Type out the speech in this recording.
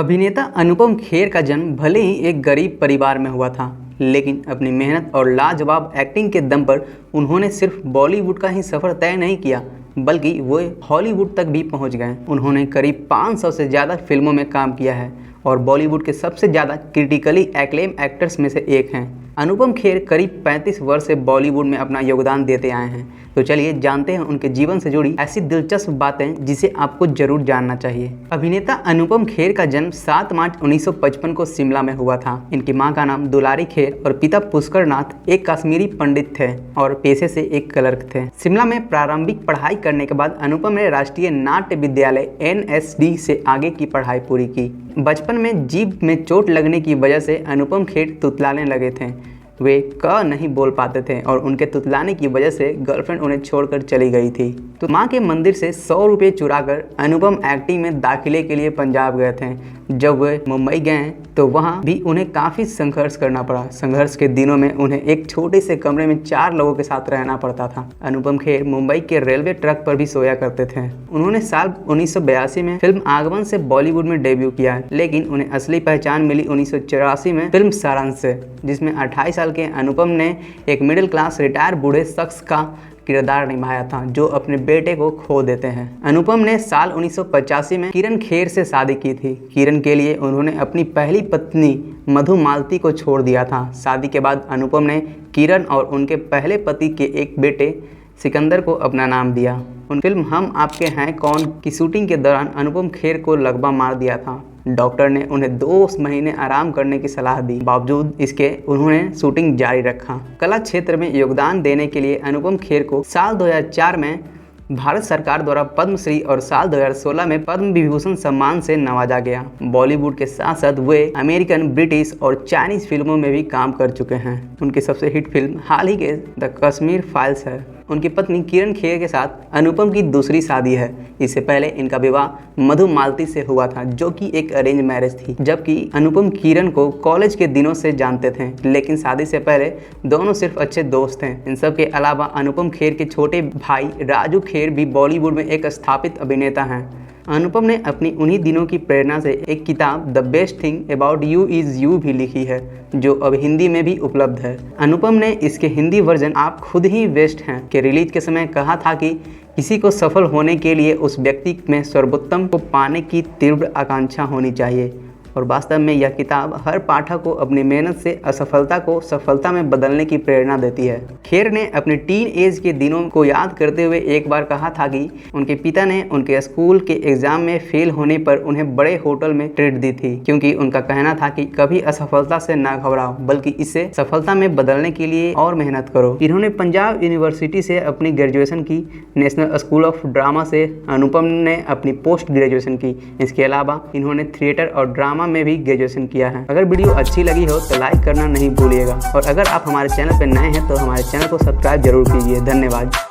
अभिनेता अनुपम खेर का जन्म भले ही एक गरीब परिवार में हुआ था, लेकिन अपनी मेहनत और लाजवाब एक्टिंग के दम पर उन्होंने सिर्फ बॉलीवुड का ही सफ़र तय नहीं किया, बल्कि वो हॉलीवुड तक भी पहुंच गए। उन्होंने करीब 500 से ज़्यादा फिल्मों में काम किया है और बॉलीवुड के सबसे ज़्यादा क्रिटिकली एक्लेम एक्टर्स में से एक हैं। अनुपम खेर करीब 35 वर्ष से बॉलीवुड में अपना योगदान देते आए हैं। तो चलिए जानते हैं उनके जीवन से जुड़ी ऐसी दिलचस्प बातें जिसे आपको जरूर जानना चाहिए। अभिनेता अनुपम खेर का जन्म 7 मार्च 1955 को शिमला में हुआ था। इनकी मां का नाम दुलारी खेर और पिता पुष्कर नाथ एक कश्मीरी पंडित थे और पेशे से एक क्लर्क थे। शिमला में प्रारंभिक पढ़ाई करने के बाद अनुपम ने राष्ट्रीय नाट्य विद्यालय NSD से आगे की पढ़ाई पूरी की। बचपन में जीभ में चोट लगने की वजह से अनुपम खेर तुतलाने लगे थे। वे क नहीं बोल पाते थे और उनके तुतलाने की वजह से गर्लफ्रेंड उन्हें छोड़कर चली गई थी। तो माँ के मंदिर से 100 रुपये चुराकर अनुपम एक्टिंग में दाखिले के लिए पंजाब गए थे। जब वे मुंबई गए तो वहाँ भी उन्हें काफ़ी संघर्ष करना पड़ा। संघर्ष के दिनों में उन्हें एक छोटे से कमरे में 4 लोगों के साथ रहना पड़ता था। अनुपम खेर मुंबई के रेलवे ट्रैक पर भी सोया करते थे। उन्होंने साल 1982 में फिल्म आगमन से बॉलीवुड में डेब्यू किया, लेकिन उन्हें असली पहचान मिली 1984 में फिल्म सारांश से, जिसमें 28 साल के अनुपम ने एक मिडिल क्लास रिटायर बूढ़े शख्स का किरदार निभाया था जो अपने बेटे को खो देते हैं। अनुपम ने साल 1985 में किरण खेर से शादी की थी। किरण के लिए उन्होंने अपनी पहली पत्नी मधु मालती को छोड़ दिया था। शादी के बाद अनुपम ने किरण और उनके पहले पति के एक बेटे सिकंदर को अपना नाम दिया। उन फिल्म हम आपके हैं कौन की शूटिंग के दौरान अनुपम खेर को लकवा मार दिया था। डॉक्टर ने उन्हें 2 महीने आराम करने की सलाह दी, बावजूद इसके उन्होंने शूटिंग जारी रखा। कला क्षेत्र में योगदान देने के लिए अनुपम खेर को साल 2004 में भारत सरकार द्वारा पद्मश्री और साल 2016 में पद्म विभूषण सम्मान से नवाजा गया। बॉलीवुड के साथ साथ वे अमेरिकन, ब्रिटिश और चाइनीज फिल्मों में भी काम कर चुके हैं। उनकी सबसे हिट फिल्म हाल ही के द कश्मीर फाइल्स है। उनकी पत्नी किरण खेर के साथ अनुपम की दूसरी शादी है। इससे पहले इनका विवाह मधु मालती से हुआ था, जो कि एक अरेंज मैरिज थी। जबकि अनुपम किरण को कॉलेज के दिनों से जानते थे, लेकिन शादी से पहले दोनों सिर्फ अच्छे दोस्त थे। इन सब के अलावा अनुपम खेर के छोटे भाई राजू खेर भी बॉलीवुड में एक स्थापित अभिनेता हैं। अनुपम ने अपनी उन्हीं दिनों की प्रेरणा से एक किताब the best thing about you is you भी लिखी है, जो अब हिंदी में भी उपलब्ध है। अनुपम ने इसके हिंदी वर्जन आप खुद ही बेस्ट हैं के रिलीज के समय कहा था कि किसी को सफल होने के लिए उस व्यक्ति में सर्वोत्तम को पाने की तीव्र आकांक्षा होनी चाहिए। और वास्तव में यह किताब हर पाठक को अपनी मेहनत से असफलता को सफलता में बदलने की प्रेरणा देती है। खेर ने अपने टीन एज के दिनों को याद करते हुए एक बार कहा था कि उनके पिता ने उनके स्कूल के एग्जाम में फेल होने पर उन्हें बड़े होटल में ट्रीट दी थी, क्योंकि उनका कहना था कि कभी असफलता से ना घबराओ, बल्कि इसे सफलता में बदलने के लिए और मेहनत करो। इन्होंने पंजाब यूनिवर्सिटी से अपनी ग्रेजुएशन की। नेशनल स्कूल ऑफ ड्रामा से अनुपम ने अपनी पोस्ट ग्रेजुएशन की। इसके अलावा इन्होंने थिएटर और ड्रामा में भी ग्रेजुएशन किया है। अगर वीडियो अच्छी लगी हो तो लाइक करना नहीं भूलिएगा और अगर आप हमारे चैनल पर नए हैं तो हमारे चैनल को सब्सक्राइब जरूर कीजिए। धन्यवाद।